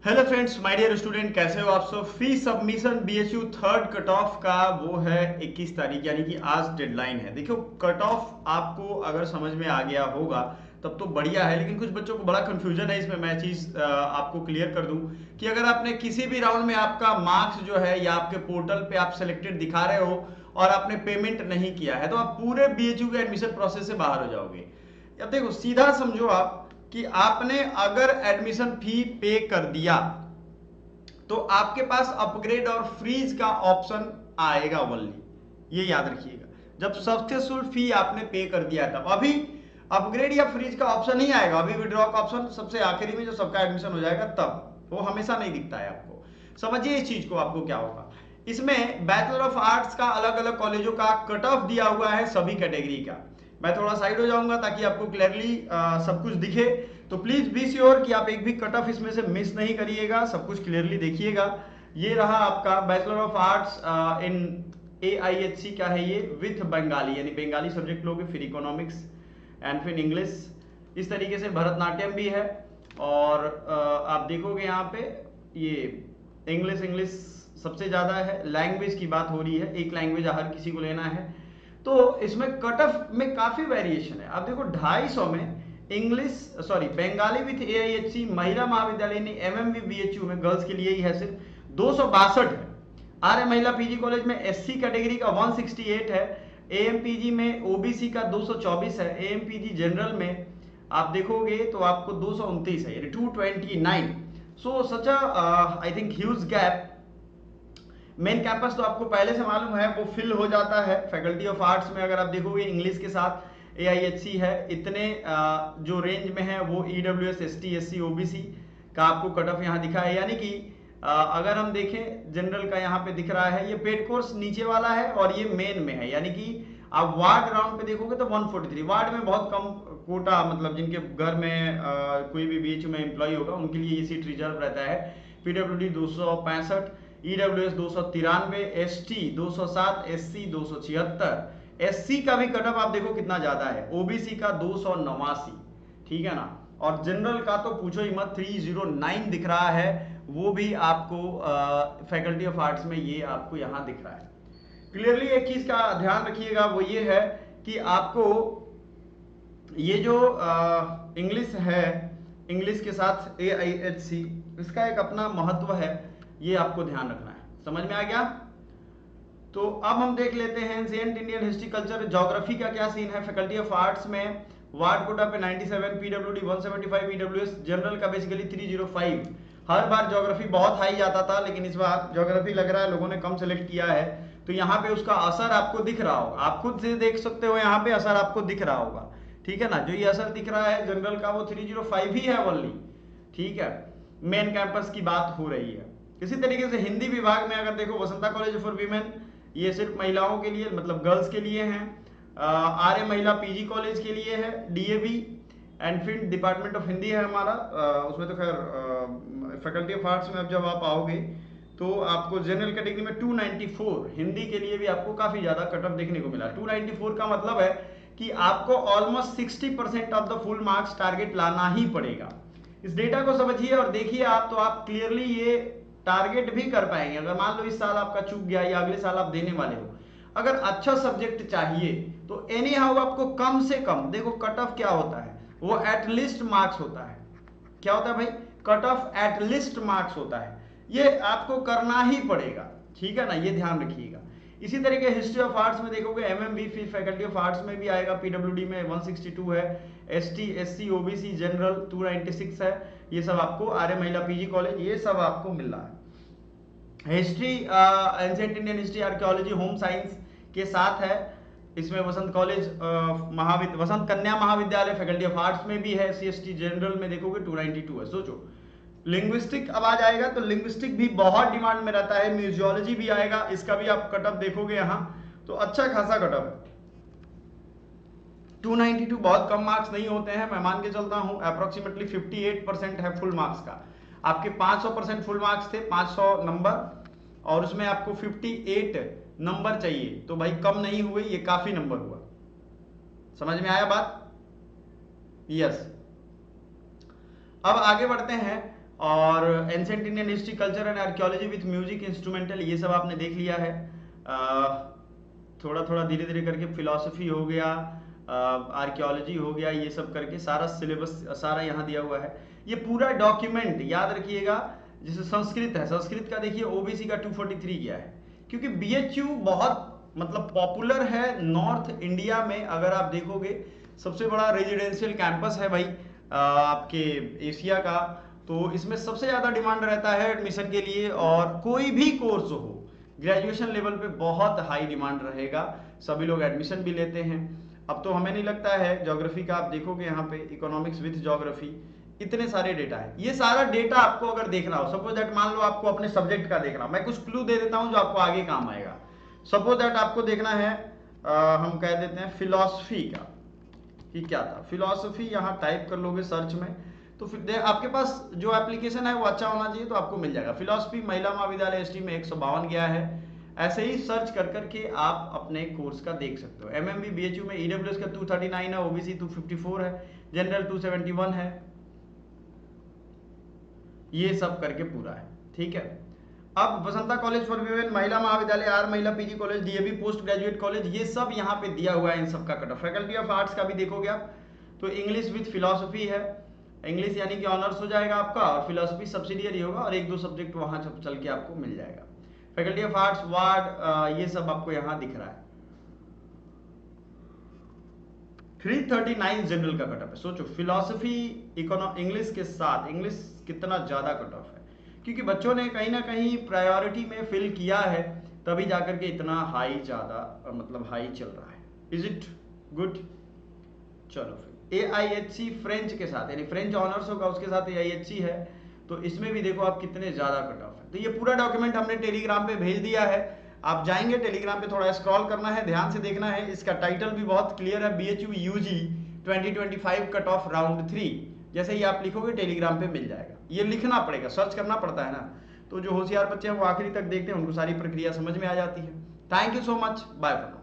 Hello friends, my dear student, कैसे हो आप सब। Fee submission BHU third cut off का वो है 21 तारीख, यानी कि आज डेडलाइन है। देखो, कट ऑफ आपको अगर समझ में आ गया होगा तब तो बढ़िया है, लेकिन कुछ बच्चों को बड़ा कंफ्यूजन है इसमें। मैं चीज़ आपको क्लियर कर दूं कि अगर आपने किसी भी राउंड में आपका मार्क्स जो है या आपके पोर्टल पे आप सेलेक्टेड दिखा रहे हो और आपने पेमेंट नहीं किया है तो आप पूरे बीएचयू के एडमिशन प्रोसेस से बाहर हो जाओगे। अब देखो, सीधा समझो आप कि आपने अगर एडमिशन फी पे कर दिया तो आपके पास अपग्रेड और फ्रीज का ऑप्शन आएगा ओनली। ये याद रखिएगा, जब सक्सेसफुल फी आपने पे कर दिया तब। अभी अपग्रेड या फ्रीज का ऑप्शन नहीं आएगा, अभी विड्रॉ का ऑप्शन सबसे आखिरी में, जो सबका एडमिशन हो जाएगा तब। वो हमेशा नहीं दिखता है आपको। समझिए इस चीज को, आपको क्या होगा इसमें। बैचलर ऑफ आर्ट्स का अलग अलग कॉलेजों का कट ऑफ दिया हुआ है सभी कैटेगरी का। मैं थोड़ा साइड हो जाऊंगा ताकि आपको क्लियरली सब कुछ दिखे। तो प्लीज बी श्योर कि आप एक भी कट ऑफ इसमें से मिस नहीं करिएगा, सब कुछ क्लियरली देखिएगा। ये रहा आपका bachelor of arts in AIHC क्या है ये, विथ बंगाली, यानी बंगाली सब्जेक्ट लोगे, फिर इकोनॉमिक्स एंड फिर इंग्लिश। इस तरीके से भरतनाट्यम भी है। और आप देखोगे यहाँ पे ये इंग्लिश सबसे ज्यादा है। लैंग्वेज की बात हो रही है, एक लैंग्वेज हर किसी को लेना है। तो इसमें कट ऑफ में काफी वेरिएशन है। आप देखो 250 में बंगाली विथ AIHC महिला महाविद्यालय ने MMB BHU में गर्ल्स के लिए ही है सिर्फ 262 है। आर्य महिला पीजी कॉलेज में SC कैटेगरी का 168 है। AMPG में OBC का 224 है। AMPG जनरल में आप देखोगे तो आपको 229 है, यानी 229। So such I think huge gap. Main campus तो आपको पहले से मालूम है, वो फिल हो जाता है। फैकल्टी ऑफ आर्ट्स में अगर आप देखोगे इंग्लिश के साथ AIHC है। इतने जो रेंज में है वो EWS ST SC OBC का आपको कट ऑफ यहाँ दिखा है। यानी कि अगर हम देखें जनरल का यहाँ पे दिख रहा है, ये पेड कोर्स नीचे वाला है और ये मेन में है। यानी कि आप वार्ड राउंड पे देखोगे तो 143 वार्ड में बहुत कम कोटा, मतलब जिनके घर में कोई भी बीच में एम्प्लॉय होगा उनके लिए ये सीट रिजर्व रहता है। PWD 265, EWS 293, ST 207, SC 276। SC का भी कटअप आप देखो कितना ज्यादा है, OBC का 289, ठीक है ना। और जनरल का तो पूछो ही मत, 309 दिख रहा है। वो भी आपको फैकल्टी ऑफ आर्ट्स में ये आपको यहाँ दिख रहा है। क्लियरली एक चीज का ध्यान रखिएगा, वो ये है कि आपको ये जो इंग्लिश है, इंग्लिश के साथ AIHC, इसका एक अपना महत्व है, ये आपको ध्यान रखना है। समझ में आ गया। तो अब हम देख लेते हैं ancient Indian history culture geography का क्या सीन है। फैकल्टी ऑफ आर्ट्स में वार्ड कोटा पे 97, PWD 175, EWS जनरल का बेसिकली 305। हर बार ज्योग्राफी बहुत हाई जाता था, लेकिन इस बार ज्योग्राफी लग रहा है लोगों ने कम सेलेक्ट किया है। तो यहाँ पे उसका असर आपको दिख रहा होगा, आप खुद से देख सकते हो, यहाँ पे असर आपको दिख रहा होगा, ठीक है ना। जो ये असर दिख रहा है जनरल का वो 305 ही है ओनली, ठीक है। मेन कैंपस की बात हो रही है। इसी तरीके से हिंदी विभाग में अगर देखो, वसंता कॉलेज फॉर वीमेन ये सिर्फ महिलाओं के लिए, मतलब गर्ल्स के लिए है। आर्य महिला पीजी कॉलेज के लिए है, DAV। एंड फिर डिपार्टमेंट ऑफ हिंदी है हमारा, उसमें तो खैर फैकल्टी ऑफ आर्ट्स में अब जब आप आओगे तो आपको जनरल कैटेगरी में 294 हिंदी के लिए भी आपको काफी ज्यादा कट ऑफ देखने को मिला। 294 का मतलब है कि आपको almost 60% of the full marks target लाना ही पड़ेगा। इस डेटा को समझिए और देखिए आप, तो आप क्लियरली ये टारगेट भी कर पाएंगे। अगर मान लो इस साल आपका चूक गया या अगले साल आप देने वाले हो, अगर अच्छा सब्जेक्ट चाहिए तो एनी हाउ आपको कम से कम, देखो कट ऑफ क्या होता है, वो एटलीस्ट मार्क्स होता है। क्या होता है भाई, कट ऑफ एटलीस्ट मार्क्स होता है, ये आपको करना ही पड़ेगा, ठीक है ना, ये ध्यान रखिएगा। इसी तरीके हिस्ट्री ऑफ आर्ट्स में देखोगे MMB, फिर फैकल्टी ऑफ आर्ट्स में भी आएगा, PWD में 162 है, ST SC OBC जनरल 296 है। ये सब आपको आर्य महिला पीजी कॉलेज, ये सब आपको मिल रहा है। History ancient Indian history archaeology home science के साथ है। इसमें वसंत कॉलेज वसंत कन्या महाविद्यालय फैकल्टी ऑफ आर्ट्स में भी है। SC जनरल में देखोगे 292 है। सोचो, लिंग्विस्टिक अब आ जाएगा तो लिंग्विस्टिक भी बहुत डिमांड में रहता है। म्यूजियोलॉजी भी आएगा, इसका भी आप कटअप देखोगे यहाँ तो अच्छा खासा कटअप है। 292 बहुत कम मार्क्स नहीं होते हैं, मैं मान के चलता हूं अप्रोक्सीमेटली 58% है फुल मार्क्स का। आपके 500% फुल मार्क्स थे, 500 नंबर, और उसमें आपको 58 नंबर चाहिए, तो भाई कम नहीं हुए, ये काफी नंबर हुआ। समझ में आया बात? यस। अब आगे बढ़ते हैं और ancient Indian history, culture and archaeology with music instrumental, ये सब आपने देख लिया है। थोड़ा थोड़ा धीरे धीरे करके फिलॉसफी हो गया, आर्कियोलॉजी हो गया, ये सब करके सारा सिलेबस सारा यहाँ दिया हुआ है। ये पूरा डॉक्यूमेंट याद रखिएगा। जैसे संस्कृत है, संस्कृत का देखिए ओबीसी का 243 गया है, क्योंकि बीएचयू बहुत मतलब पॉपुलर है नॉर्थ इंडिया में। अगर आप देखोगे सबसे बड़ा रेजिडेंशियल कैंपस है भाई आपके एशिया का, तो इसमें सबसे ज़्यादा डिमांड रहता है एडमिशन के लिए, और कोई भी कोर्स हो ग्रेजुएशन लेवल पे बहुत हाई डिमांड रहेगा, सभी लोग एडमिशन भी लेते हैं। अब तो हमें नहीं लगता है, ज्योग्राफी का आप देखोगे यहाँ पे इकोनॉमिक्स विथ ज्योग्राफी, इतने सारे डेटा है। ये सारा डेटा आपको अगर देखना हो, सपोज दैट मान लो आपको अपने सब्जेक्ट का देखना, मैं कुछ क्लू दे देता हूँ जो आपको आगे काम आएगा। सपोज दैट आपको देखना है हम कह देते हैं फिलॉसफी का, कि क्या था फिलॉसफी, यहाँ टाइप कर लोगे सर्च में, तो फिर आपके पास जो एप्लीकेशन है वो अच्छा होना चाहिए, तो आपको मिल जाएगा। फिलॉसफी महिला महाविद्यालय एसटी में 152 गया है। ऐसे ही सर्च कर करके आप अपने कोर्स का देख सकते हो। एमएमबी बीएचयू में ईडब्ल्यूएस का 239 है, ओबीसी 254 है, जनरल 271 है, ये सब करके पूरा है। ठीक है, अब बसंता कॉलेज फॉर वीमेन, महिला महाविद्यालय, आर महिला PG college, DAV post graduate college, ये सब यहाँ पे दिया हुआ है, इन सब का cut off. Faculty of arts का भी देखोगे आप तो इंग्लिश विथ फिलोसफी है, इंग्लिश यानी कि ऑनर्स हो जाएगा आपका, और फिलोसफी सब्सिडियरी होगा, और एक दो सब्जेक्ट वहां चल के आपको मिल जाएगा। फैकल्टी ऑफ आर्ट्स वार्ड, ये सब आपको यहाँ दिख रहा है। 339 जनरल का कट ऑफ है। सोचो फिलोसफी इंग्लिश के साथ, इंग्लिश कितना ज्यादा कट ऑफ है, क्योंकि बच्चों ने कहीं ना कहीं प्रायोरिटी में फिल किया है, तभी जाकर के इतना हाई ज्यादा मतलब हाई चल रहा है। Is it good? चलो फिर AIHC फ्रेंच के साथ, यानी फ्रेंच ऑनर्स होगा उसके साथ AIHC है, तो इसमें भी देखो आप कितने ज्यादा कट ऑफ है। तो ये पूरा डॉक्यूमेंट हमने टेलीग्राम पे भेज दिया है, आप जाएंगे टेलीग्राम पे, थोड़ा स्क्रॉल करना है, ध्यान से देखना है। इसका टाइटल भी बहुत क्लियर है, BHU UG 2025 cut off round 3। जैसे ही आप लिखोगे टेलीग्राम पे मिल जाएगा। ये लिखना पड़ेगा, सर्च करना पड़ता है ना, तो जो होशियार बच्चे हैं वो आखिरी तक देखते हैं, उनको सारी प्रक्रिया समझ में आ जाती है। Thank you so much, bye for now.